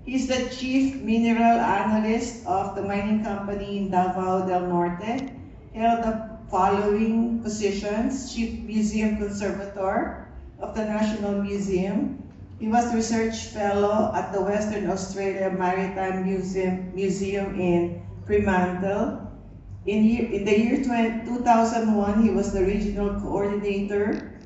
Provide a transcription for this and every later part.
He's the chief mineral analyst of the mining company in Davao del Norte. Held the following positions: Chief Museum Conservator of the National Museum. He was Research Fellow at the Western Australia Maritime Museum in Fremantle. In the year 2001, he was the Regional Coordinator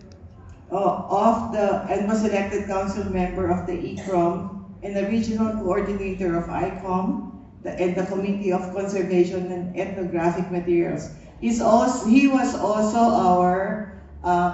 and was elected council member of the ECROM and the Regional Coordinator of ICOM and the Committee of Conservation and Ethnographic Materials. He was also our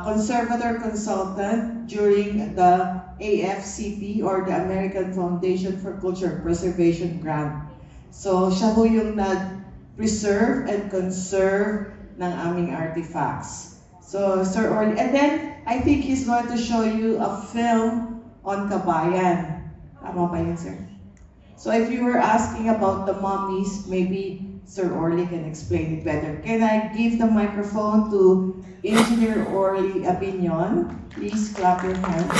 conservator consultant during the AFCP or the American Foundation for Culture Preservation Grant. So siya po yung nag-preserve and conserve ng aming artifacts. So Sir Orly, and then I think he's going to show you a film on Kabayan. Tama ba yun, sir? So if you were asking about the mummies, maybe Sir Orly can explain it better. Can I give the microphone to Engineer Orly Abinion? Please clap your hands.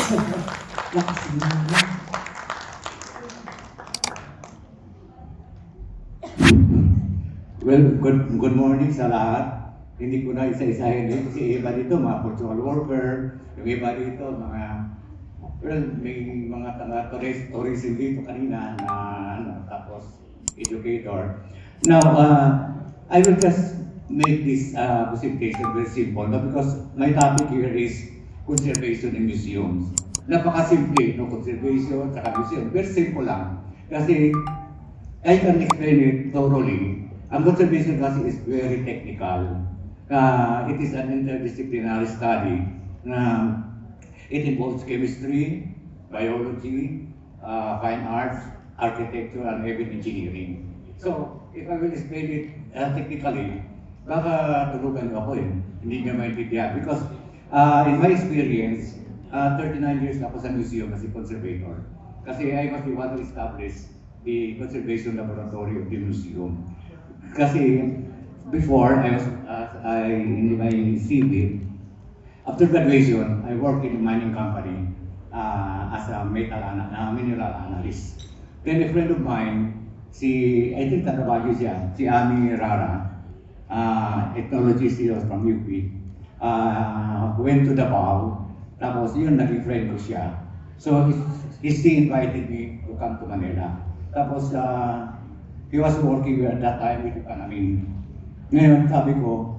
Well, good morning sa lahat. Hindi ko na isa-isahin dito si iba dito, mga cultural worker, yung iba dito, may mga tourism dito kanina na tapos educator. Now, I will just make this presentation very simple, no? Because my topic here is conservation in museums. Napakasimple, no? Conservation at museum. Very simple lang. Kasi I can explain it thoroughly. Ang conservation kasi is very technical. It is an interdisciplinary study na it involves chemistry, biology, fine arts, architecture, and even engineering. So, if I will explain it technically, baka tulugan niyo ako hindi niyo maintindihan. Because in my experience, 39 years na ako sa museum as a conservator. Kasi I was the one to establish the conservation laboratory of the museum. Kasi before, in my CV, after graduation, I worked in a mining company as a mineral analyst. Then a friend of mine, I think taga-Baguio siya, si Ami Rara, ethnologist from UP, went to Davao, tapos yun, naging friend ko siya. So he invited me to come to Manila. Tapos he was working at that time with Panamin. Ngayon, sabi ko,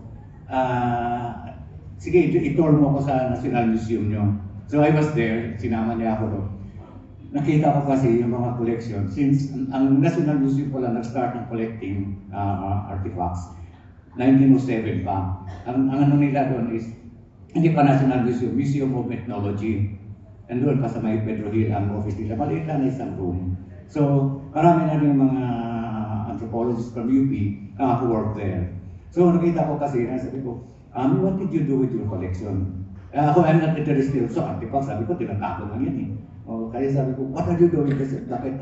sige, i-tour mo ako sa National Museum nyo. So I was there, sinama niya ako doon. Nakita ko kasi yung mga collection. Since ang National Museum po lang nag-start ng collecting artifacts, 1907 pa. Ang ano nila doon is, hindi pa National Museum, Museum of Ethnology. And doon pa sa may Pedro Hill ang office nila. Maliit lang na isang room. So, marami na rin mga anthropologists from UP who work there. So, nakita ko kasi, sabi ko, what did you do with your collection? I'm not interested sa artifacts. Sabi ko, tinatapon lang yan kaya sabi ko, what are you doing? Kasi bakit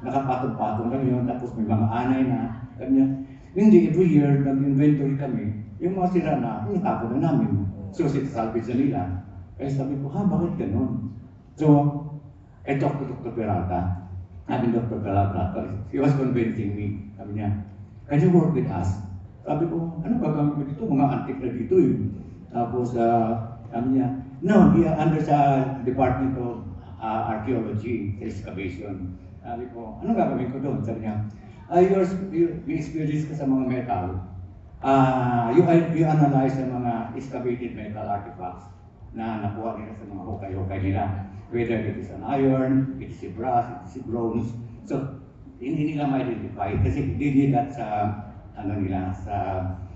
nakapatong-patong lang yun, tapos may mga anay na, ganyan. Hindi, every year, nag-inventory kami, yung mga sira na, tinatapon na namin. So, salvage na nila. Kaya sabi ko, bakit ganun? So, I talked to Dr. Peralta. Dr. Peralta, he was convincing me. Sabi niya, can you work with us? Sabi ko, ano gagawin ko dito? Mga antique na dito Tapos, sabi niya, no, under sa Department of Archaeology, Excavation. Sabi ko, ano gagawin ko doon? Sabi niya, you experience ka sa mga metal. You analyze sa mga excavated metal artifacts na nakuha nila sa mga hukay-hukay nila. Whether it is an iron, it is a brass, it is a bronze. So, hindi nila ma-identify kasi they did that sa sa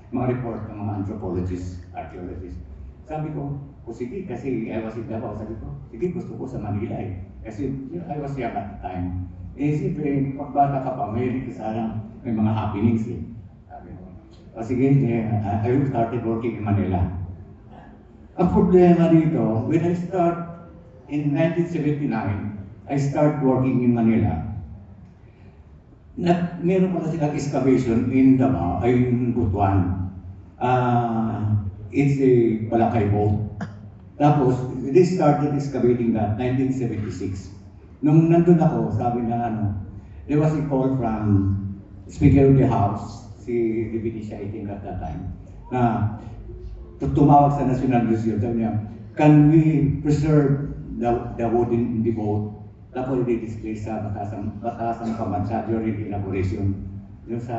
mga report ng mga anthropologists, archaeologists. Sabi ko, sige, kasi I was in Davao, sabi ko, sige, gusto ko sa Manila Kasi I was young at the time. Siyempre, pagbata ka pa, may mga happenings Sabi ko, sige, I started working in Manila. Ang problema dito, when I start in 1979, I start working in Manila. Meron pala silang excavation in Davao, in Butuan. It's a Balakay boat. Tapos, they started excavating that 1976. Nung nandun ako, sabi na there was a call from Speaker of the House, si Divinisha, I think at that time, na tumawag sa National Museum, sabi niya, can we preserve the wood in the boat na pwede display sa batasang pambansa during the inauguration yung sa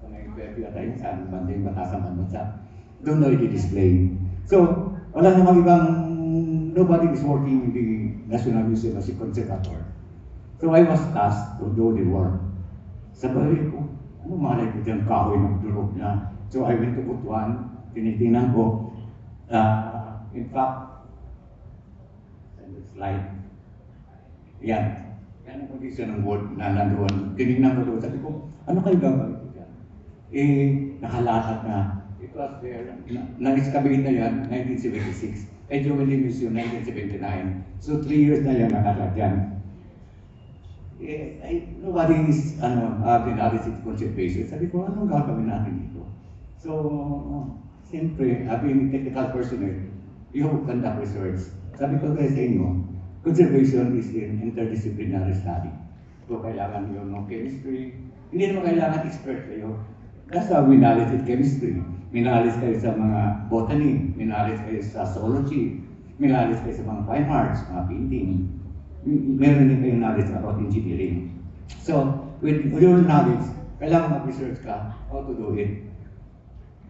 may pwede tayo sa banding batasang pambansa. Doon na i-display. So, wala namang ibang, nobody is working in the National Museum as a conservator. So I was tasked to do the work. Sabi ko, ano malay ko dyan kahoy ng durog na. So I went to Butuan, tinitingnan ko. In fact, slide. Yan. Yan ang condition ng wood na nandoon. Tinignan ko doon. Sabi ko, ano kayo gagawin ko dyan? Nakalatag na. It was there. Na-excavate na yan, 1976. I joined the museum 1979. So 3 years na yan nakalat yan. Nobody is analysis conservation. Sabi ko, anong gagawin natin dito? So, siyempre, being technical personnel, you conduct research. Sabi ko kayo sa inyo, conservation is an interdisciplinary study. So, kailangan nyo ng chemistry. Hindi naman kailangan expert kayo. That's how minalis in chemistry. Minalis kayo sa mga botany. Minalis kayo sa zoology. Minalis kayo sa mga fine arts, mga painting. Meron din kayong knowledge about engineering. So, with your knowledge, kailangan mag-research ka how to do it.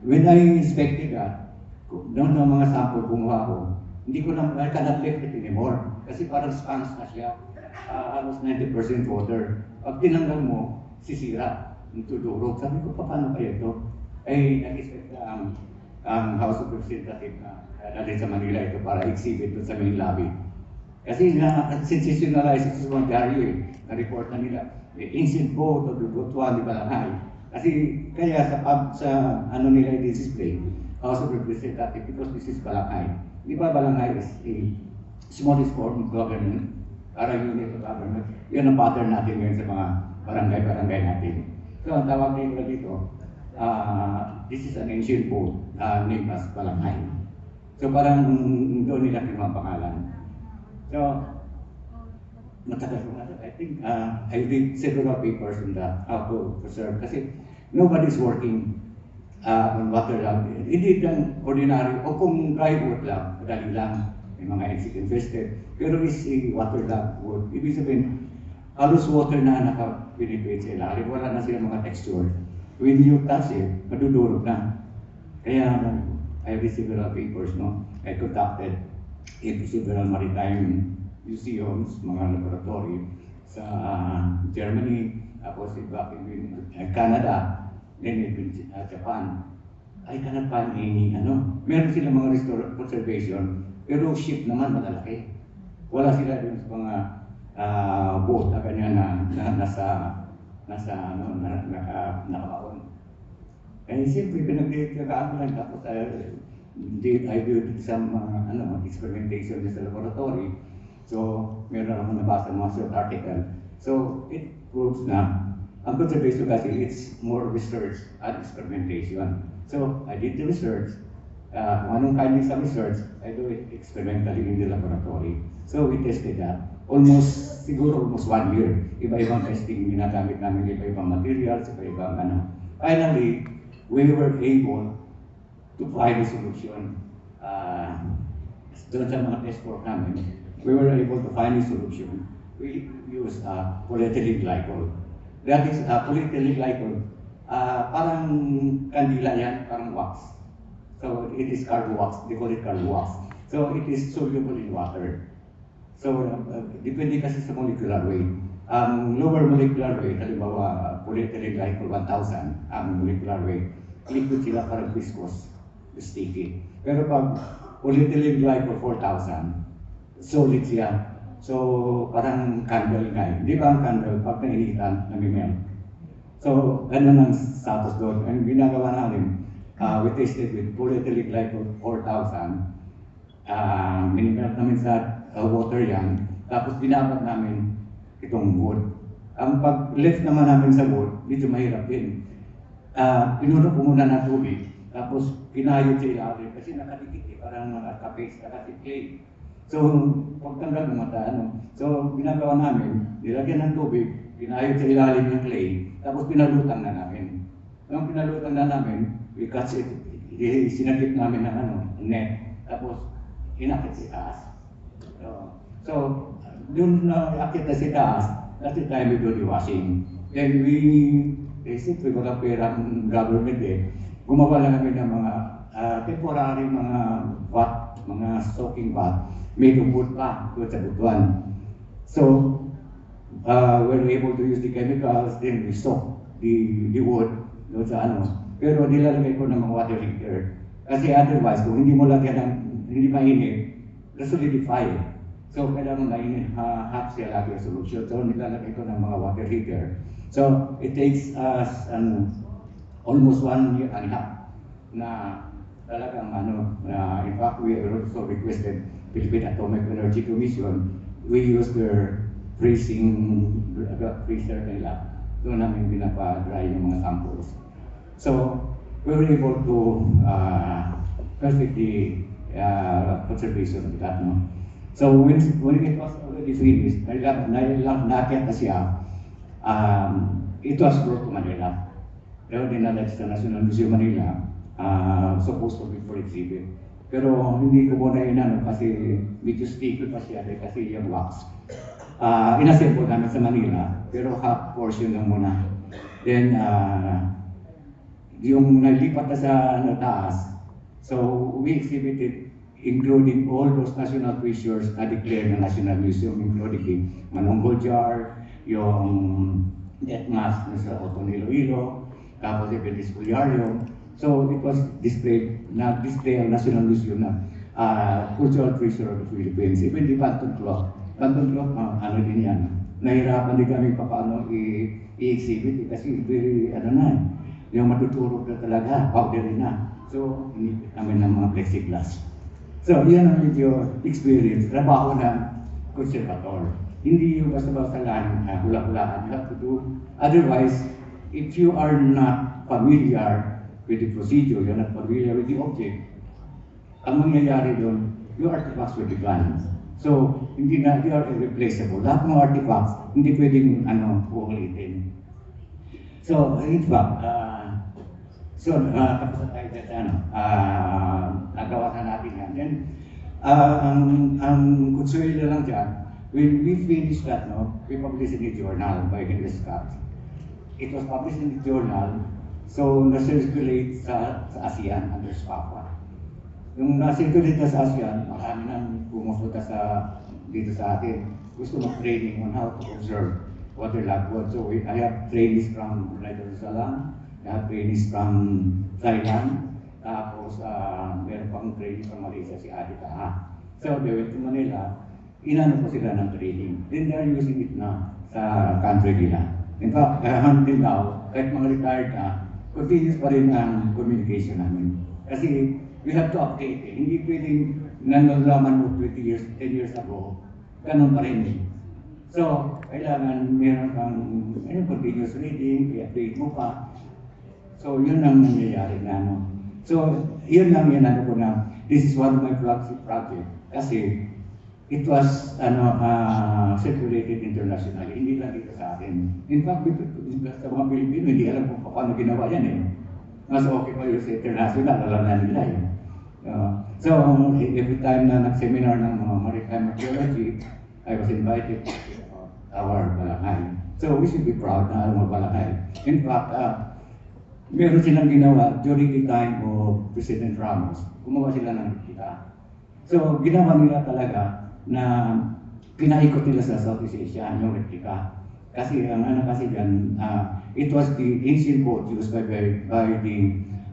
When I inspected that, doon ng mga sample kumuha ko, hindi ko na, I cannot lift it anymore. Kasi parang sponge na siya. Almost 90% water. Pag tinanggal mo, sisira. Tutulog. Sabi ko, paano kaya ito? Ay, nag-expect ang House of Representatives na natin sa Manila ito para exhibit doon sa main lobby. Kasi sensationalize ito sa mga dyaryo na-report na nila. Ancient boat of the Butuan di Balanghay. Kasi kaya sa ano nila i-display, House of Representatives, because this is Balanghay. Di ba Balanghay is a smallest form of government, para unit of government. Yan ang pattern natin ngayon sa mga barangay-barangay natin. So ang tawag nila dito, this is an ancient boat named as Balanghay. So parang doon nila kinuha pangalan. So, matagal ko nga. I think I did several papers on that, how to preserve. Kasi nobody's working on water lang. Hindi lang ordinary, o kung dry wood lang, madali lang, may mga insect infested. Pero is a water lang wood. Ibig sabihin, halos water na naka-penetrate sa ilalim. Wala na silang mga texture. When you touch it, madudurog na. Kaya, I read several papers, no? I conducted several maritime museums, mga laboratory sa Germany, tapos back in Canada, then in Japan. I cannot find any, meron sila mga conservation, pero ship naman malalaki. Wala sila dun sa mga boat na kanya na nakabaon. Eh, siyempre, pinagkakaano lang, tapos I did some experimentation sa laboratory. So, meron akong nabasa mga short article. So, it proves na ang conservation kasi it's more research and experimentation. So, I did the research. Kung anong kind of research, I do it experimentally in the laboratory. So, we tested that. Siguro almost 1 year. Iba-ibang testing ginagamit namin, iba-ibang materials, iba-ibang Finally, we were able to find a solution. Doon sa mga test work namin, we were able to find a solution. We use polyethylene glycol. That is polyethylene glycol. Parang kandila yan, parang wax. So it is carbo wax. They call it carbo wax. So it is soluble in water. So depende kasi sa molecular weight. Ang lower molecular weight, halimbawa polyethylene glycol 1,000, ang molecular weight, liquid sila parang viscous, sticky. Pero pag polyethylene glycol 4,000, solid siya. So, parang candle nga. Di ba ang candle, pag nainitan, nag-melt. So, ganun ang status doon. Ang ginagawa namin, we tested with polyethylene glycol 4,000. Minimelt namin sa water yan. Tapos, binabat namin itong wood. Ang pag-left naman namin sa wood, medyo mahirap din. Pinuno ko muna ng tubig. Tapos, pinayod sa ilalim kasi nakadikit parang nakapase, nakatiklay. So, pagtanggal ng mata, so ginagawa namin, nilagyan ng tubig, pinayod sa ilalim ng clay, tapos pinalutang na namin. Nung pinalutang na namin, we cut it, sinagip namin ng net, tapos inakit si taas. So, dun na akit na si taas, that's the time we do the washing. Then we wala perang government gumawa lang kami ng mga temporary mga vat, mga stocking vat, made of wood pa, doon sa butuan. So, we're able to use the chemicals, then we stock the wood doon sa Pero nilalagay ko ng mga water heater. Kasi otherwise, kung hindi mo lagyan ng, hindi mainit, solidify. So, kailangan mainit, hot siya lagi ang solution. So, nilalagay ko ng mga water heater. So, it takes us almost 1 year and a half na talagang in fact, we also requested Philippine Atomic Energy Commission. We use their freezer nila. Doon namin pinapa-dry yung mga samples. So, we were able to perfect the conservation of that. So, when it was already finished, nakakit na siya, it was brought to Manila. Pero dinala sa National Museum Manila, supposed to be for exhibit. Pero hindi ko muna kasi medyo sticky pa siya kasi yung wax. Inassemble namin sa Manila, pero half portion lang muna. Then, yung nalipat na sa taas, so we exhibited including all those national treasures na declared ng National Museum, including the Manonggol jar, yung death mask na sa Otto Iloilo, tapos yung Espoliario. So it was displayed, na-display ang National Museum na cultural treasure of the Philippines. Even the Banton cloth. Banton cloth, din yan. Nahirapan din kami pa paano i-exhibit kasi very, yung matutulog na talaga, powdery na. So, inipit namin ng mga plexiglass. So, yan ang medyo experience, trabaho ng conservator. Hindi yung basta-basta lang hula-hulaan. You have to do. Otherwise, if you are not familiar with the procedure, you're not familiar with the object, ang mangyayari doon, your artifacts will be gone. So, hindi na, they are irreplaceable. Lahat ng artifacts, hindi pwedeng uulitin. So, in fact, tapos na tayo sa nagawa na natin yan. Then, ang consuelo lang dyan, when we finished that, we published in the journal by Henry Scott. It was published in the journal, so na-circulate sa ASEAN under SPAPA. Yung na-circulate sa ASEAN, marami nang pumupunta dito sa atin. Gusto mag-training on how to observe water lagwood. So I have trainees from Darussalam, I have trainees from Thailand, tapos meron pang trainees from Malaysia, si Adi Taha. So they went to Manila, inano po sila ng training. Then they are using it na sa country nila. In fact, until now, kahit mga retired na, continuous pa rin ang communication namin. Kasi we have to update Hindi pwedeng nalalaman mo 20 years, 10 years ago, ganun pa rin So, kailangan meron kang continuous reading, i-update mo pa. So, yun ang nangyayari na So, yun lang yun ko na, this is one of my flagship project. Kasi, it was circulated internationally, hindi lang dito sa atin. In fact, sa mga Pilipino, hindi alam kung paano ginawa yan Mas okay pa yung sa international, alam na nila So, every time na nag-seminar ng mga maritime archaeology, I was invited to our Balakay. So, we should be proud na alam mo Balakay. In fact, meron silang ginawa during the time of President Ramos. Gumawa sila ng kita. So, ginawa nila talaga na pinaikot nila sa Southeast Asia yung replika. Kasi ang kasi dyan, it was the ancient boat used by the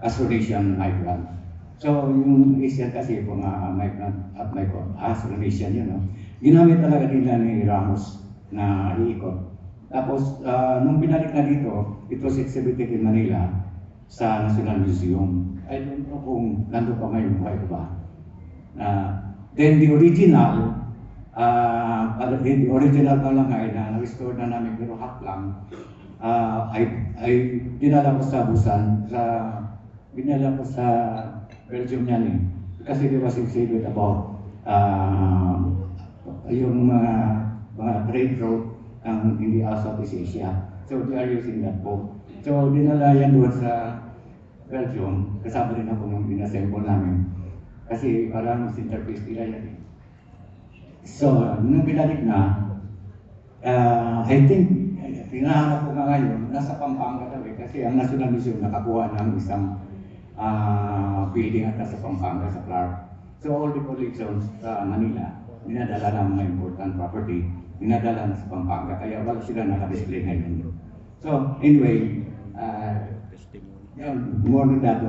Austronesian migrant. So yung Asian kasi mga migrant at Austronesian yun. Ginamit talaga nila ni Ramos na iikot. Tapos nung binalik na dito, it was exhibited in Manila sa National Museum. I don't know kung nandun pa ngayon, buhay ko ba. Then the original Balangay na na-restore na namin pero half lang, ay dinala ko sa Busan, dinala ko sa Belgium yan Kasi there was exhibit about uh, yung mga trade route ang in the Southeast Asia. So they are using that boat. So dinala yan doon sa Belgium, kasama rin ako nung inassemble namin. Kasi parang centerpiece nila yan eh. So, nung binalik na, I think, tinahanap ko nga ngayon, nasa Pampanga daw eh, kasi ang National Museum nakakuha ng isang building at nasa Pampanga sa Clark. So, all the collections sa Manila, dinadala ng mga important property, dinadala na sa Pampanga, kaya wala sila naka-display ngayon. So, anyway, more than that,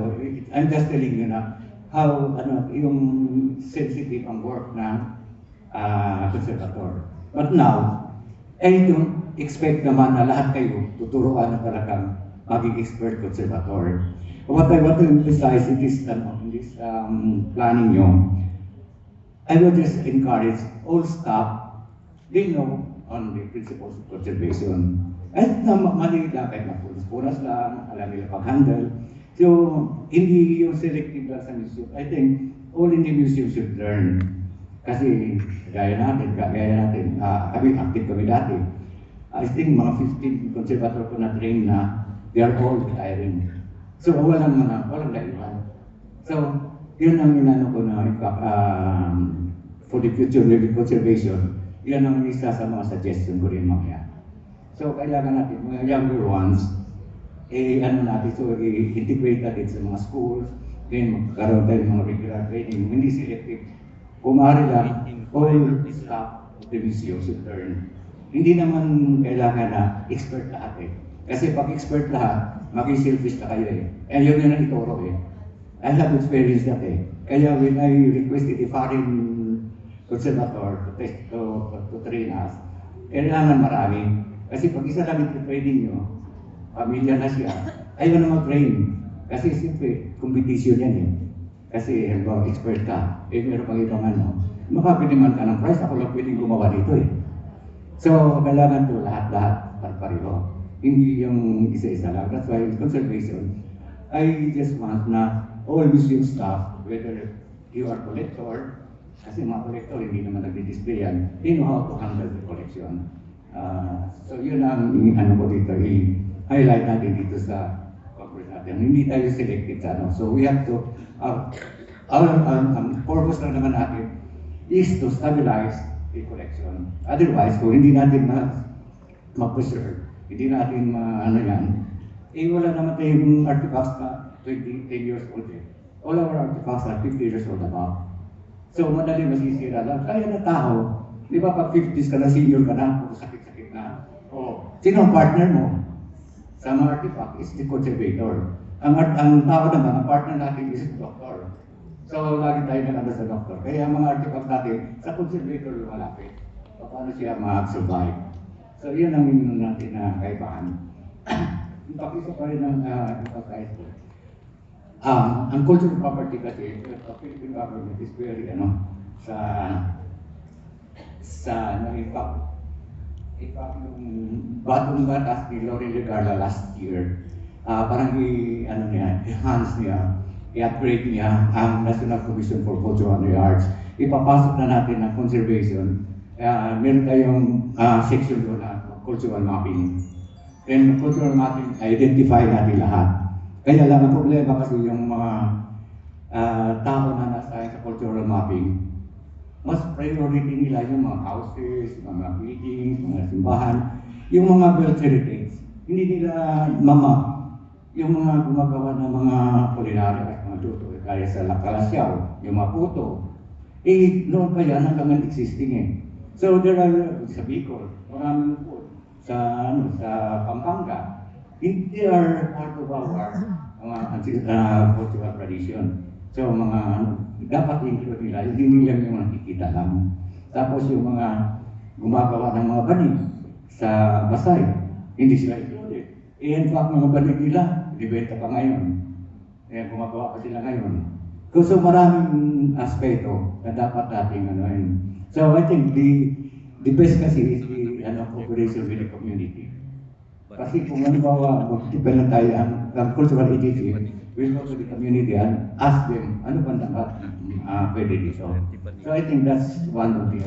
I'm just telling you na how yung sensitive ang work ng conservator. But now, I don't expect naman na lahat kayo tuturuan na talagang maging expert conservator. What I want to emphasize in this planning nyo, I would just encourage all staff, they know on the principles of conservation. At mali lang kahit mapunas lang, alam nila pag-handle. So, hindi yung selective lang sa museum. I think all in the museum should learn. Kasi gaya natin, kami active kami dati. I think mga 15 conservator ko na train na, they are all retiring. So walang laiwan. So yun ang inano ko na for the future living conservation, yan ang isa sa mga suggestion ko rin mamaya. So kailangan natin, mga younger ones, integrate natin sa mga schools, then magkaroon tayo ng mga regular training, hindi selective. Kumari lang, all staff of the museum should learn. Hindi naman kailangan na expert lahat eh. Kasi pag expert lahat, maging selfish na kayo eh. Eh yun ang ituro eh. I have experienced that eh. Kaya when I requested a foreign conservator to train us, kailangan marami. Kasi pag isa lang yung training nyo, pamilya na siya, ayaw na mag-train. Kasi siyempre, competition yan eh. Kasi halimbawa expert ka, meron pang ibang makapili man ka ng price, ako lang pwedeng gumawa dito eh. So, kailangan to lahat-lahat pareho. Hindi yung isa-isa lang. That's why conservation, I just want na all museum staff, whether you are collector, kasi mga collector hindi naman nagdi-display yan, they know how to handle the collection. So yun ang ko dito, i-highlight natin dito sa corporate natin. Hindi tayo selected sa So we have to, our purpose lang naman natin is to stabilize the collection. Otherwise, kung hindi natin ma-preserve, hindi natin wala naman tayong artifacts na 10 years old eh. All our artifacts are 50 years old above. So madali masisira lang. Kaya na tao, di ba pag 50s ka na, senior ka na, sakit-sakit na. Sino ang partner mo? Sa mga artifact is the conservator. Ang tao naman, ang partner natin is the doctor. So, lagi tayo na sa doctor. Kaya ang mga artifact natin, sa conservator lumalapit. Paano siya mag-survive? So, yun ang natin na kaibahan. Pakisa pa rin ang emphasize ko. Ang cultural property kasi, the Philippine government is very, impact yung batong batas ni Lori Legarda last year, parang i-enhance niya, i-upgrade niya ang National Commission for Cultural and Arts. Ipapasok na natin ang conservation. Meron tayong section doon na cultural mapping. And cultural mapping, identify natin lahat. Kaya lang ang problema kasi yung mga tao na nasa sa cultural mapping, mas priority nila yung mga houses, mga buildings, mga simbahan, yung mga World Heritage. Hindi nila yung mga gumagawa ng mga culinary at mga luto, kaya sa Kalasyaw, yung mga puto. Noon pa yan hanggang existing eh. So there are, sa Bicol, maraming food. Sa Pampanga, they are part of our cultural tradition. So dapat include nila, hindi nila yung nakikita lang. Tapos yung mga gumagawa ng mga banig sa Pasay, hindi sila included. In fact, mga banig nila, ibenta pa ngayon. Gumagawa pa sila ngayon. So maraming aspeto na dapat nating So I think the best kasi is the cooperation with the community. Kasi kung halimbawa, mag-depend tayo ang cultural heritage, we'll go to the community and ask them, ano ba dapat pwede dito? So I think that's one of the,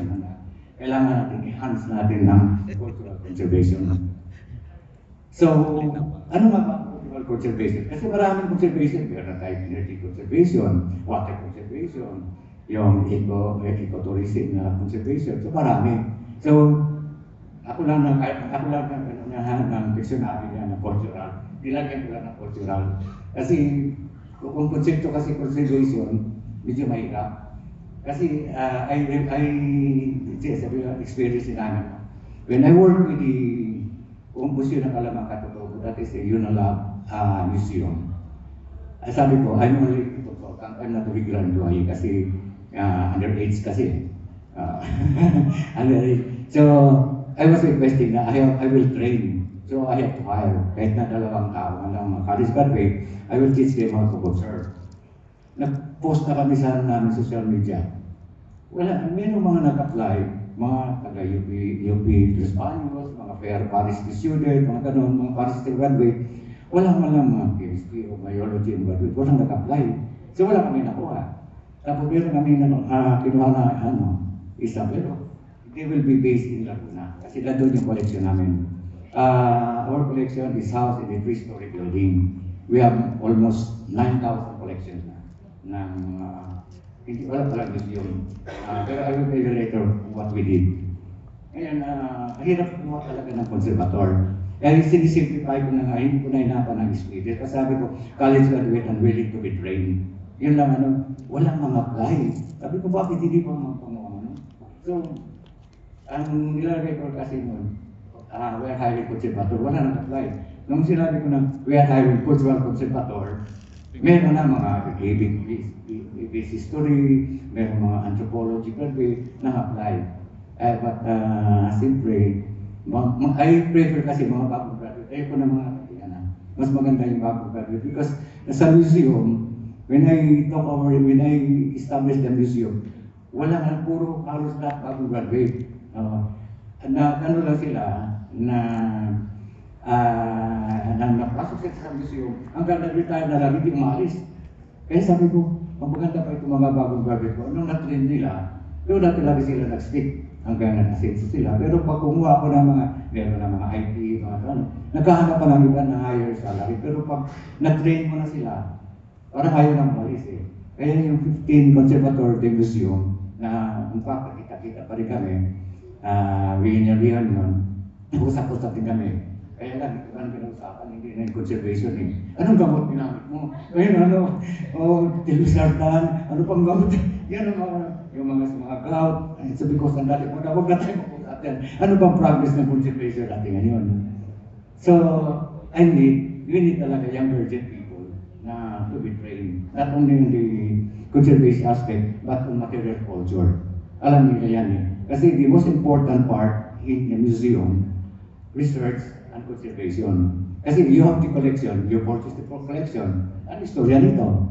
kailangan natin enhance natin ng cultural conservation. So, ano nga ba ang cultural conservation? Kasi maraming conservation. Meron tayo energy conservation, water conservation, yung ecotourism na conservation. So, marami. So, ako lang ng dictionary niya ng cultural. Nilagyan ko lang ng cultural. Kasi, kung konsepto kasi conservation, medyo mahirap. Kasi, sabi ko, experience namin. When I work with the Museo ng Kalamang Katotobo, that is a UNALAB museum. Sabi ko, I'm only a consultant, I'm not a regular employee kasi underage kasi. Underage. So, I was requesting na I will train. So, I have to hire. Kahit na 2 tao, mga college graduate, I will teach them how to observe. Nag-post na kami sa namin social media. Wala, mayroong mga nag-apply, mga taga-UP Los Baños, mga fair Paris student, mga ganun, mga Paris graduate. Wala man lang mga chemistry o biology and graduate. Walang nag-apply. So, wala kami nakuha. Tapos meron kami kinuha na isa, pero they will be based in Laguna. Kasi doon yung collection namin. Our collection is housed in a 3-story building. We have almost 9,000 collections na ng hindi wala palang museum. Pero I will tell you later what we did. Ngayon, mahirap kumuha talaga ng conservator. Kaya sinisimplify ko na nga, hindi ko na hinapan ng speed. Kasi sabi ko, college graduate and willing to be trained. Yun lang walang mga apply. Sabi ko, bakit hindi pa mga kumuha? So, ang nilalagay ko kasi nun, we are hiring conservator, wala nang apply. Nung sinabi ko na, we are hiring cultural conservator, meron na mga basic history, meron mga anthropology graduate na apply. But siyempre, I prefer kasi mga bagong graduate. Ayoko na mga mas maganda yung bagong graduate because sa museum, when I establish the museum, wala nga puro halos lahat bagong graduate. Ano lang sila na napasok sa museum, hanggang nag-retire na lang, hindi umalis. Kaya sabi ko, maganda pa itong mga bagong graduate ko. Anong na-train nila, doon natin lagi sila nag-stick hanggang nag-asenso sila. Pero pag kumuha ko ng meron na mga IT, nagkahanap pa ng iba ng higher salary. Pero pag na-train mo na sila, parang ayaw na umalis eh. Kaya yung 15 conservator de museum, na kita-kita pa rin kami, winyan-winyan yun, usap-usap din kami. Kaya lang, ito lang pinag-usapan, hindi na yung conservation eh. Anong gamot ginamit mo? Ngayon, tilusartan, ano pang gamot? Yan yung mga gout. Sabi ko, sandali, huwag na tayo mag-usap yan. Ano bang progress ng conservation natin ngayon? So, we need talaga younger gen people na to be trained. Not only in the conservation aspect, but on material culture. Alam nila yan eh. Kasi the most important part in a museum, research and conservation. Kasi you have the collection, you purchase the collection, ano istorya nito?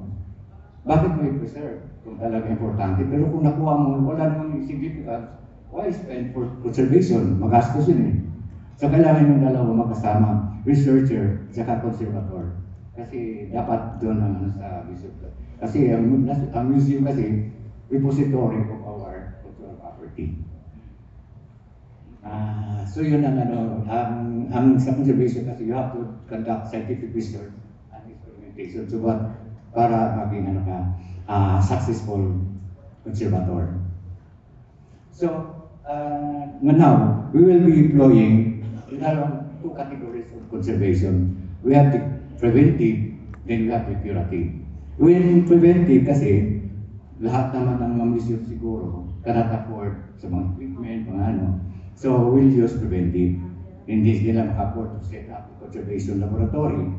Bakit mo i-preserve? Kung talaga importante. Pero kung nakuha mo, wala namang significance, why spend for conservation? Magastos yun eh. So kailangan yung dalawa magkasama, researcher, saka conservator. Kasi dapat doon ang sa museum. Kasi ang museum kasi, repository of our cultural property. So yun ang sa conservation kasi you have to conduct scientific research and experimentation so para maging successful conservator. So now we will be employing two categories of conservation. We have the preventive, then we have the curative. When preventive kasi lahat naman ng mga museum siguro cannot afford sa mga equipment, mga So we'll use preventive. Hindi nila maka-afford to set up a conservation laboratory.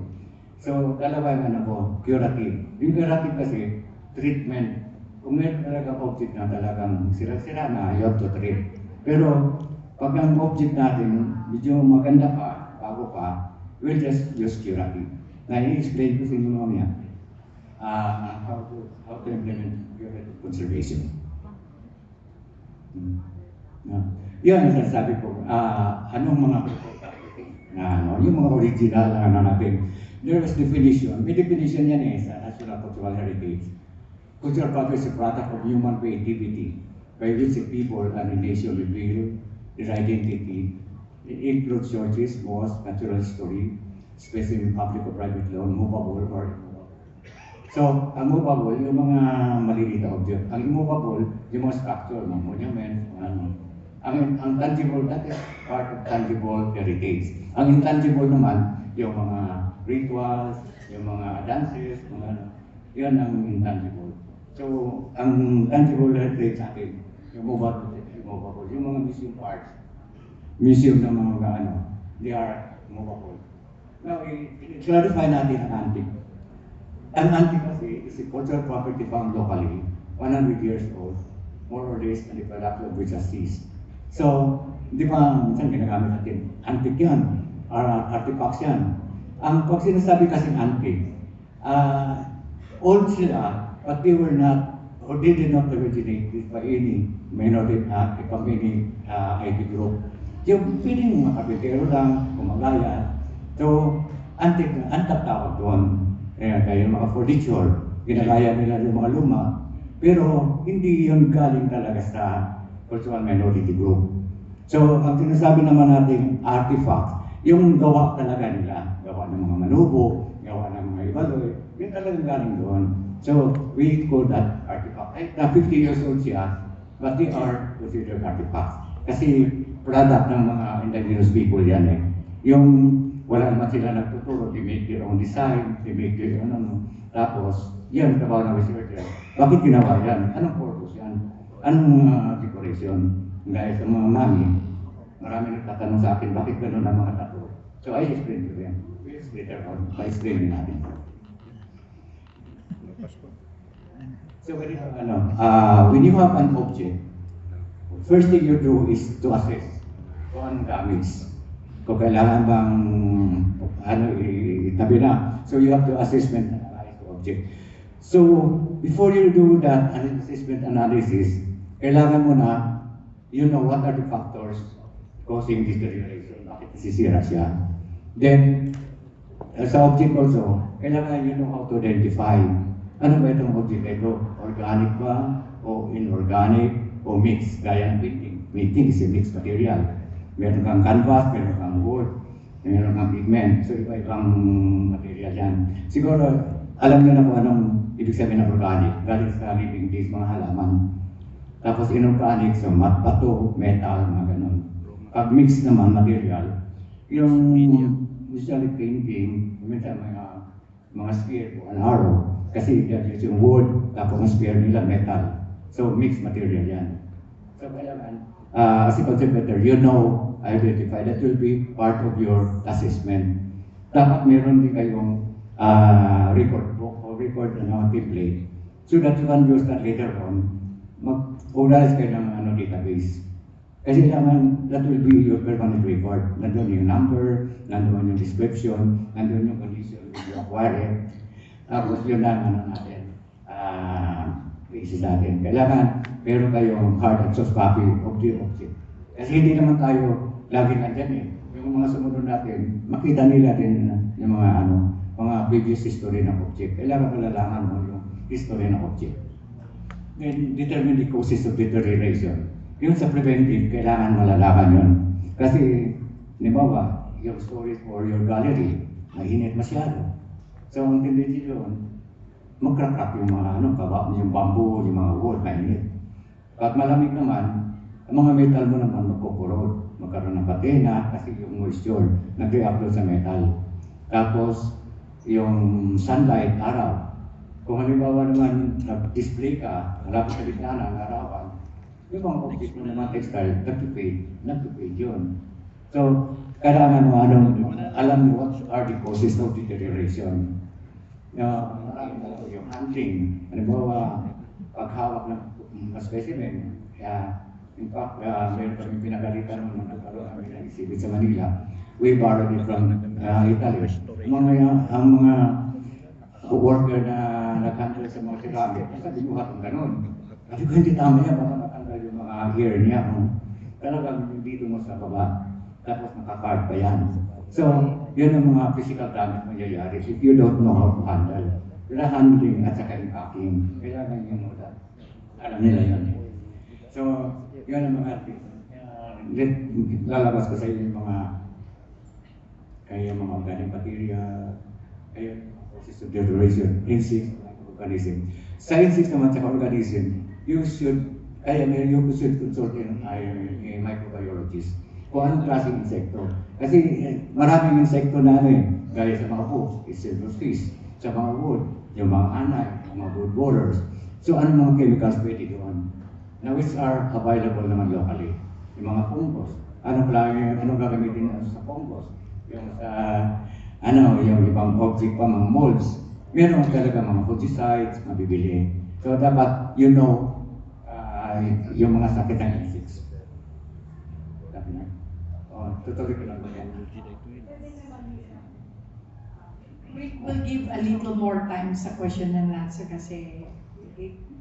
So dalawa yung curative. Yung curative kasi, treatment. Kung meron talagang object na talagang sira-sira na, you have to treat. Pero pag ang object natin medyo maganda pa, bago pa, we'll just use curative. Na i-explain ko sa inyo mamaya how to implement curative conservation. Yun ang sinasabi ko, anong mga yung mga original na natin. there was definition. May definition yan sa National Cultural Heritage. Cultural property is a product of human creativity by which the people and the nation reveal their identity. It includes churches, mosques, natural history, especially in public or private law, movable or immovable. So, ang movable, yung mga maliliit na object. Ang immovable, yung mga structure, mga monuments, ano. Ang tangible, that is part of tangible heritage. Ang intangible naman, yung mga rituals, yung mga dances, mga yan ang intangible. So, ang tangible heritage sa akin, yung movable, yung mga museum parts, museum ng mga ano, they are movable. Now, i-clarify natin ang antique. Ang antique kasi is a cultural property found locally, 100 years old, more or less, and the production of which has ceased. So, di ba, minsan ginagamit natin, antique yan, artifacts yan. Ang pag sinasabi kasing antique, old sila, but they were not, or they did not originate by any minority, from any IT group. Yung piling mga kapitero lang, kumagaya. So, antique na, antak tawag doon. Kaya mga furniture, ginagaya nila yung mga luma, pero hindi yun galing talaga sa cultural minority group. So, ang sinasabi naman natin artifacts, yung gawa talaga nila, gawa ng mga manubo, gawa ng mga ibaloy, yun talagang galing doon. So, we call that artifact. Na 50 years old siya, but they are considered artifacts. Kasi product ng mga indigenous people yan eh. Yung wala naman sila nagtuturo, they make their own design, they make their own ano. Tapos, yan, trabaho ng researcher. Bakit ginawa yan? Anong purpose yan? Anong decoration? Dahil sa mga mami, marami nagtatanong sa akin, bakit gano'n ang mga tato? So I explain to them. We explain on, pa-explain natin. So when you have an object, first thing you do is to assess kung anong damage. Kung kailangan bang itabi na. So you have to assessment analyze the object. So before you do that assessment analysis, kailangan mo na you know what are the factors causing this deterioration. Bakit nasisira siya. Then, sa object also, kailangan you know how to identify ano ba itong object ito? Organic ba? O inorganic? O mix? Gaya ng painting. Painting is a mixed material. Meron kang canvas, meron kang wood, meron kang pigment. So, iba-ibang material yan. Siguro, alam nyo na kung anong ibig sabihin ng organic. Galing sa living things, mga halaman. Tapos inorganic, so bato, metal, mga ganun. Pag mix naman material, yung usually painting, minsan mga spear o an arrow, kasi yung wood, tapos ang spear nila metal. So mixed material yan. So kailangan, as a conservator, you know, identify that will be part of your assessment. Dapat meron din kayong record book or record template so that you can use that later on. Mag-organize kayo ng database. Kasi naman, that will be your permanent record. Nandun yung number, nandun yung description, nandun yung condition when you acquire it. Tapos yun lang natin, basis natin. Kailangan, meron kayong hard and soft copy of the object. Kasi hindi naman tayo lagi nandyan eh. Yung mga sumunod natin, makita nila din yung mga previous history ng object. Kailangan malalaman mo yung history ng object. Then determine the causes of deterioration. Yung sa preventive, kailangan malalaman yun. Kasi, halimbawa, your storage or your gallery, mainit masyado. So, ang tendency doon, magkrakrak yung mga yung bamboo, yung mga wood, mainit. At malamig naman, ang mga metal mo naman magkukurod, magkaroon ng patena, kasi yung moisture, nag-react doon sa metal. Tapos, yung sunlight, araw. Kung halimbawa naman nag-display ka, malapit sa gitna ng arawan, yung mga object mo naman textile, nag-fade yun. So, kailangan mo alam mo what are the causes of deterioration. Yung handling, halimbawa, paghawak ng specimen, in fact, meron kami pinagalitan mo nagkaroon kami ng exhibit sa Manila. We borrowed it from Italy. Ang mga worker na nag-handle sa mga ceramic, sabi ko hatong ganun. Kasi kung hindi tama niya, baka matanggal yung mga hair niya. Talagang dito mo sa baba, tapos nakakard pa yan. So, yun ang mga physical damage mangyayari if you don't know how to handle. Kaya handling at saka impacking, kailangan yun mo that. Alam nila yun. So, yun ang mga lalabas ko sa inyo yung mga organic material, process of deterioration, insects, organism. Sa insects naman sa organism, you should consult a microbiologist kung anong klaseng insekto. Kasi maraming insekto na gaya sa mga bugs, silverfish, sa mga wood, yung mga anay, yung mga wood borers. So anong mga chemicals pwede doon? Na which are available naman locally. Yung mga fungus, anong gagamitin sa fungus? Yung yung ibang object pa, mga molds. Meron talaga mga fungicides, mabibili. So dapat yung mga sakit ng insects. Sabi na. Tutuloy ko lang ba yan? We'll give a little more time sa question and answer kasi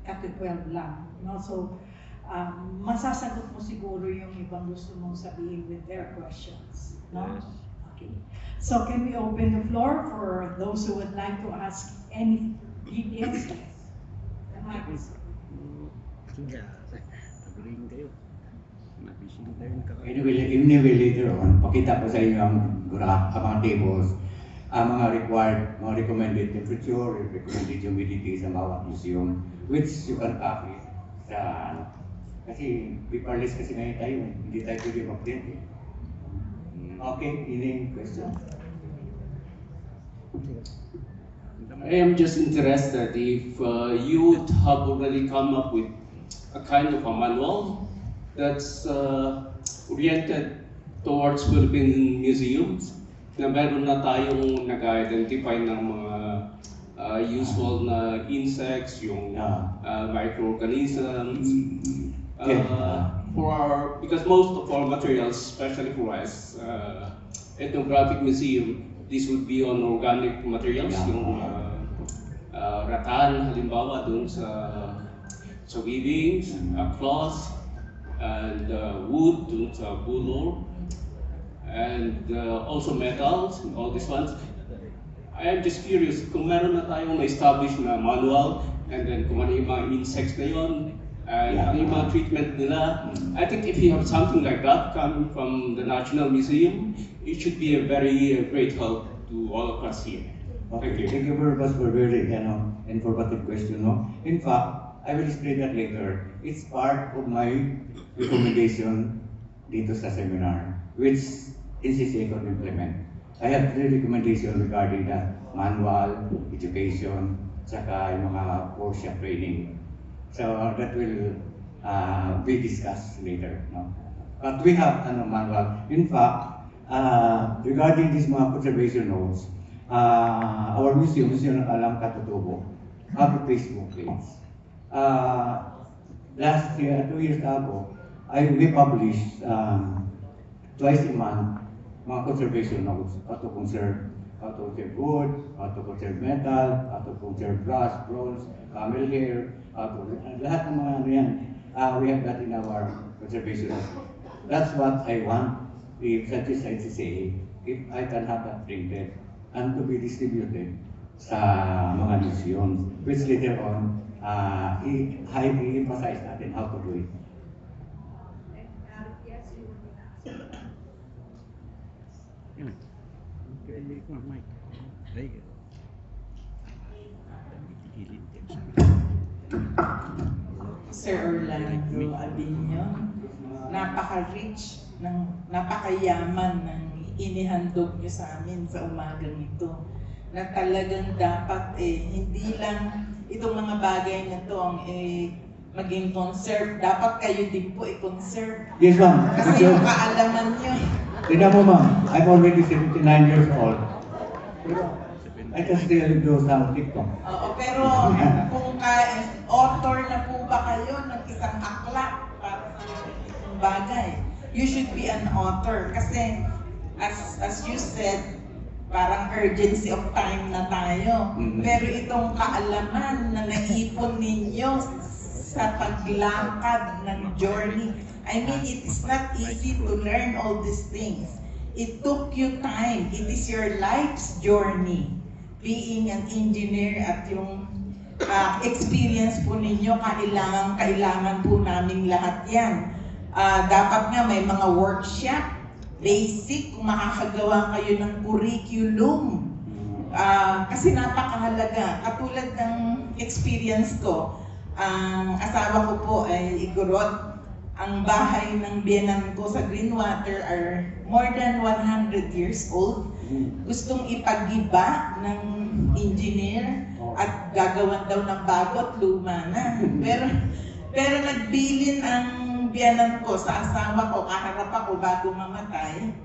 at 12 lang. No? So, masasagot mo siguro yung ibang gusto mong sabihin with their questions. No? Okay. So, can we open the floor for those who would like to ask any yes? The mic is Anyway, later on, pakita ko sa inyo ang graph, ang mga tables, ang mga required, mga recommended temperature, recommended humidity sa bawat museum, which you can copy sa kasi paperless kasi ngayon tayo, hindi tayo pwede mag-print eh. Okay, any question? I am just interested if you would have already come up with a kind of a manual that's oriented towards Philippine museums na meron na tayong nag-identify ng mga usual na insects, yung microorganisms. Because most of our materials, especially for us, ethnographic museum, this would be on organic materials, yung rattan, halimbawa dun sa weavings, cloth, and wood dun sa bulor, and also metals, all these ones. I am just curious kung meron na tayong na-establish na manual, and then kung ano yung mga insects na yun, and ano yung mga treatment nila. I think if you have something like that coming from the National Museum, it should be a very great help to all of us here. Okay, thank you very much for very informative question. No? In fact, I will explain that later. It's part of my recommendation dito sa seminar, which NCCA could implement. I have 3 recommendations regarding the manual, education, saka yung mga workshop training. So that will be discussed later. No? But we have manual. In fact, regarding these mga conservation notes, our museum ng Alam Katutubo, have a Facebook page. Last year, 2 years ago, we published twice a month mga conservation notes, how to conserve wood, how to conserve metal, how to conserve brass, bronze, camel hair, lahat ng mga yan. We have that in our conservation notes. That's what I want, if such as NCCA, if I can have that printed and to be distributed sa mga museums, which later on, i-emphasize natin how to do it. Sir Orlando Abinio, napaka-rich, napakayaman ng inihandog niyo sa amin sa umagang ito. Na talagang dapat hindi lang itong mga bagay na ito ang maging conserve. Dapat kayo din po i-conserve. Yes, ma'am. Kasi yung kaalaman niyo Tignan mo, ma'am. I'm already 79 years old. I can still do some TikTok. Oo, pero kung author na po ba kayo ng isang aklat para sa isang bagay, you should be an author. Kasi, as you said, parang urgency of time na tayo. Pero itong kaalaman na naipon ninyo sa paglakad ng journey, I mean, it is not easy to learn all these things. It took you time. It is your life's journey. Being an engineer at yung experience po ninyo, kailangan po namin lahat yan. Dapat nga may mga workshop, basic, kung makakagawa kayo ng curriculum. Kasi napakahalaga. Katulad ng experience ko, ang asawa ko po ay igorot. Ang bahay ng biyenan ko sa Greenwater are more than 100 years old. Gustong ipagiba ng engineer at gagawan daw ng bago at luma na. Pero nagbilin ang biyenan ko sa asawa ko, kaharap ako bago mamatay.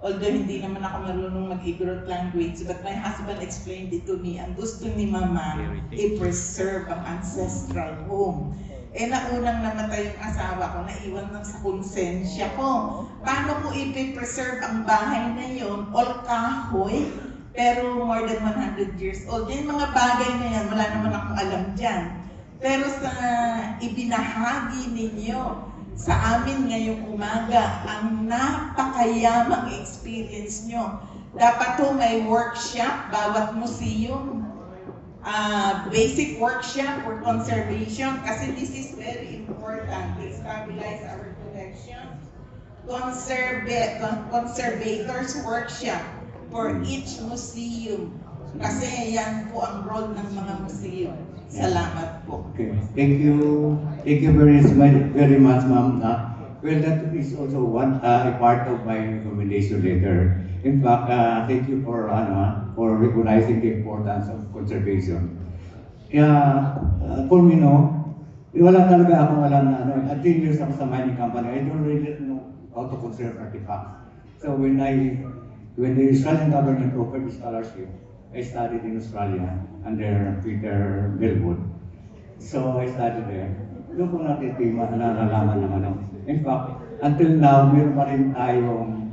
Although hindi naman ako marunong mag-Igorot language, but my husband explained it to me. Ang gusto ni Mama, i-preserve ang ancestral home. Naunang namatay yung asawa ko, naiwan lang sa konsensya ko. Paano ko i-preserve ang bahay na yun? All kahoy, pero more than 100 years old. Yung mga bagay na yan, wala naman akong alam dyan. Pero sa ibinahagi ninyo sa amin ngayong umaga, ang napakayamang experience nyo. Dapat to may workshop, bawat museum. Basic workshop for conservation, kasi this is very important to stabilize our collection. Conservators workshop for each museum, kasi yan po ang role ng mga museum. Salamat po. Okay, thank you very much, ma'am. Well, that is also a part of my recommendation letter. In fact, thank you for recognizing the importance of conservation. For me, wala talaga akong alam na at 10 years ako sa mining company, I don't really know how to conserve artifacts. So when the Australian government offered the scholarship, I studied in Australia under Peter Bellwood. So I studied there. Doon ko nalalaman naman ako. In fact, until now, meron pa rin tayong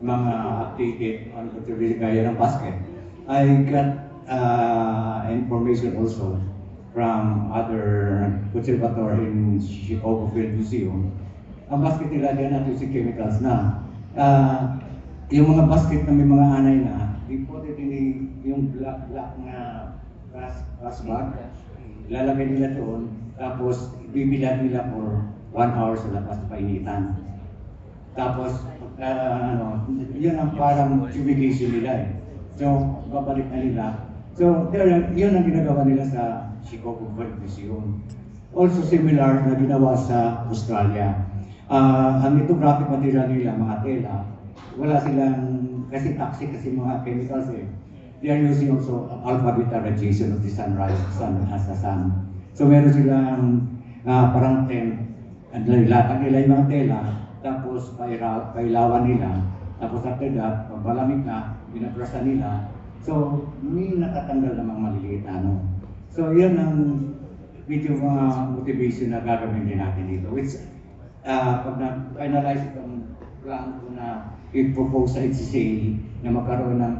mga updated on conservation gaya ng basket. I got information also from other conservatory in Chicago Field Museum. Ang basket nila dyan natin si chemicals na. Yung mga basket na may mga anay na, imported in yung black na glass bag, lalagay nila doon, tapos bibilad nila for 1 hour sa labas na painitan. Tapos, yun ang parang fumigation nila eh. So, babalik na nila. So, yun ang ginagawa nila sa Chicago Field Museum. Also similar na ginawa sa Australia. Ang lithographic material nila, mga tela, wala silang, kasi toxic kasi mga chemicals eh. They are using also alpha beta radiation of the sunrise, sun as the sun. So meron silang parang tent, at nilatag nila yung mga tela, tapos pailawan nila, tapos after that, pag malamig na, binabrasan nila. So, may natatanggal ng mga maliliit na So, yun ang video mga motivation na gagawin din natin dito. Which, pag na-finalize itong plan ko na i-propose sa HCCA na magkaroon ng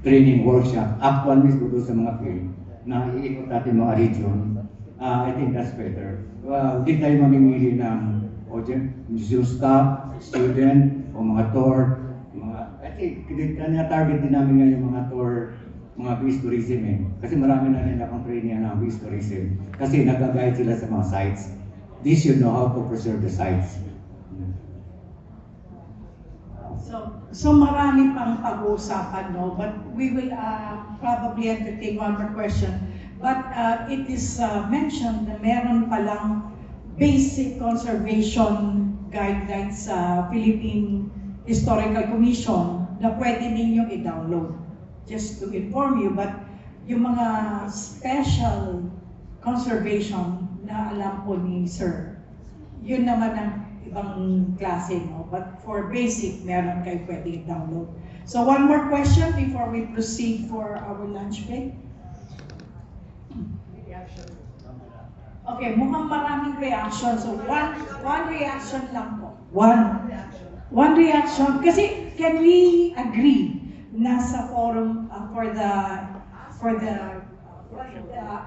training workshop, actual mismo doon sa mga field na iikot natin mga region, I think that's better. Hindi tayo mamimili ng museum staff, student, o mga tour, kasi target din namin ngayon yung mga tour, mga beach tourism eh. Kasi marami na rin akong training ng beach tourism. Kasi nag-guide sila sa mga sites. They should know how to preserve the sites. So marami pang pag-uusapan, no? But we will probably entertain one more question. But it is mentioned na meron palang basic conservation guidelines sa Philippine Historical Commission na pwede ninyong i-download. Just to inform you, but yung mga special conservation na alam po ni Sir, yun naman ang ibang klase, no? But for basic, meron kayo pwede i-download. So one more question before we proceed for our lunch break. Okay, mukhang maraming reaction. So one reaction lang po. One reaction. Kasi can we agree na sa forum for the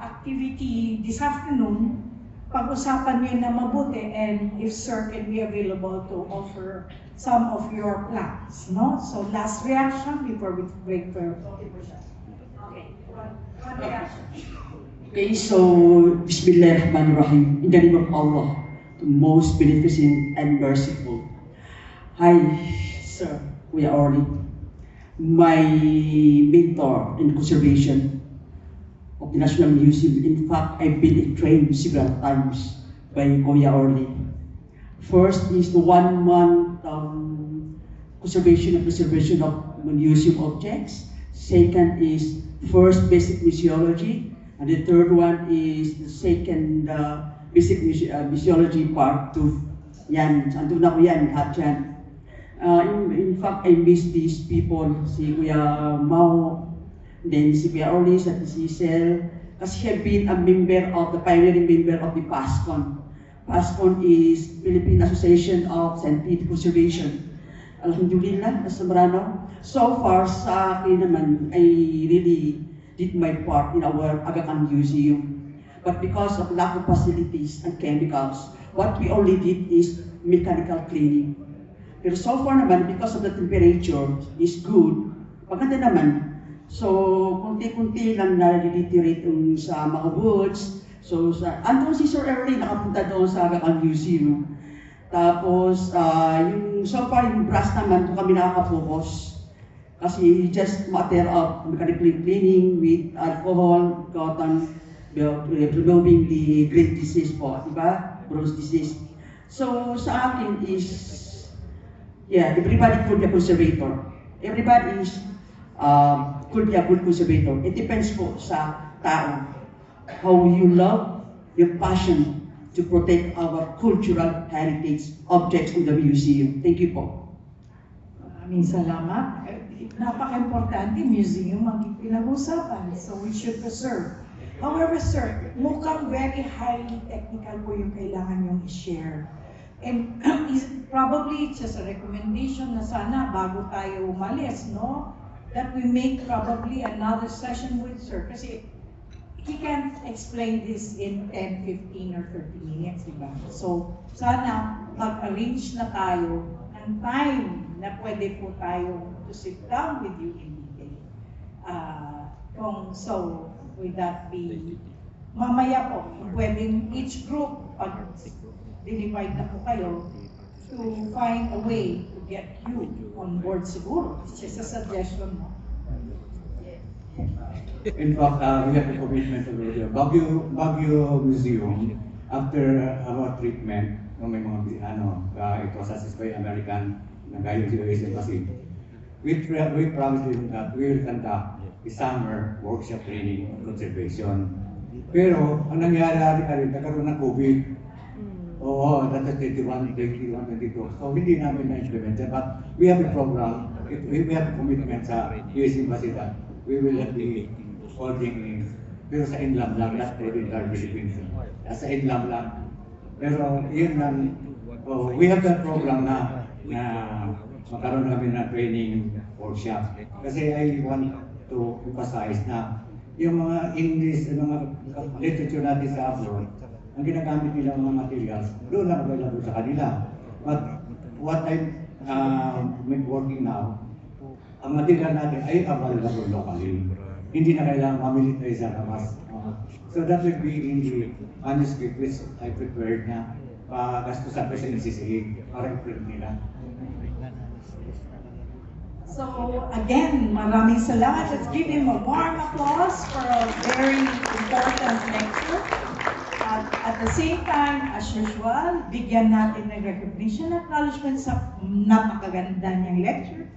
activity this afternoon, pag-usapan nyo na mabuti, and if Sir can be available to offer some of your plans, no? So last reaction before we break for okay. One reaction. Okay, so Bismillahirrahmanirrahim. In the name of Allah, the most beneficent and merciful. Hi, Sir Kuya Orly, my mentor in conservation of the National Museum. In fact, I've been trained several times by Kuya Orly. First is the 1 month conservation and preservation of museum objects. Second is first basic museology. And the third one is the second basic museology part 2. Yan, andun ako yan, lahat yan. In fact, I miss these people, si Kuya Mau, then si Kuya Orly, at si Cecil, kasi have been a member of the pioneering member of the PASCON. PASCON is Philippine Association of Scientific Conservation. Alhamdulillah, nasa Marano. So far, sa akin naman, I really did my part in our Aga Khan Museum. But because of lack of facilities and chemicals, what we only did is mechanical cleaning. Pero so far naman, because of the temperature is good, maganda naman. So, kunti-kunti lang na-reiterate sa mga woods. So, andun si Sir Early, nakapunta doon sa Aga Khan Museum. Tapos, yung so far, yung brass naman, kung kami nakaka-focus. Kasi just matter of mechanical cleaning with alcohol, cotton, removing the great disease po, di ba? Bruce disease. So, sa akin is, yeah, everybody could be a conservator. Everybody is, could be a good conservator. It depends po sa tao. How you love, your passion to protect our cultural heritage objects in the museum. Thank you po. Maraming salamat. Napaka-importante, museum ang pinag-usapan, so we should preserve. However, Sir, mukhang very highly technical po yung kailangan yung i-share. And probably it's just a recommendation na sana bago tayo umalis, no? That we make probably another session with Sir. Kasi he can't explain this in 10, 15, or 30 minutes, diba? So, sana mag-arrange na tayo ng time na pwede po tayo to sit down with you in detail. So, would that be, mamaya po, pwedeng each group, pag dinivide na po kayo, to find a way to get you on board siguro. It's just a suggestion mo. In fact, we have a commitment to the Baguio Museum after our treatment ng may mga ito assessed by American na gayon sa US Embassy. We promised them that we will conduct a summer workshop training on conservation. Pero ang nangyari rin, nagkaroon ng COVID. Oo, that was 21, 22. So hindi namin na-implement. But we have a program, we have a commitment sa US Embassy that we will be holding, pero sa inland lang, not the entire Philippines. Sa inland lang. Pero yun lang, we have that program na magkaroon kami ng training workshop. Kasi I want to emphasize na yung mga English, yung mga literature natin sa abroad, ang ginagamit nila mga materials, doon lang available sa kanila. But what I'm working now, ang material natin ay available locally. Hindi na kailangan mamili tayo sa labas. So that will be in the manuscript which I prepared na gastusan ko sa NCCA para i-print nila. So again, maraming salamat. Let's give him a warm applause for a very important lecture. At the same time, as usual, bigyan natin ng recognition at acknowledgement sa napakaganda niyang lecture.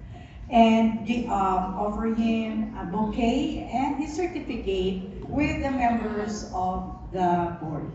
And offer him a bouquet and his certificate with the members of the board.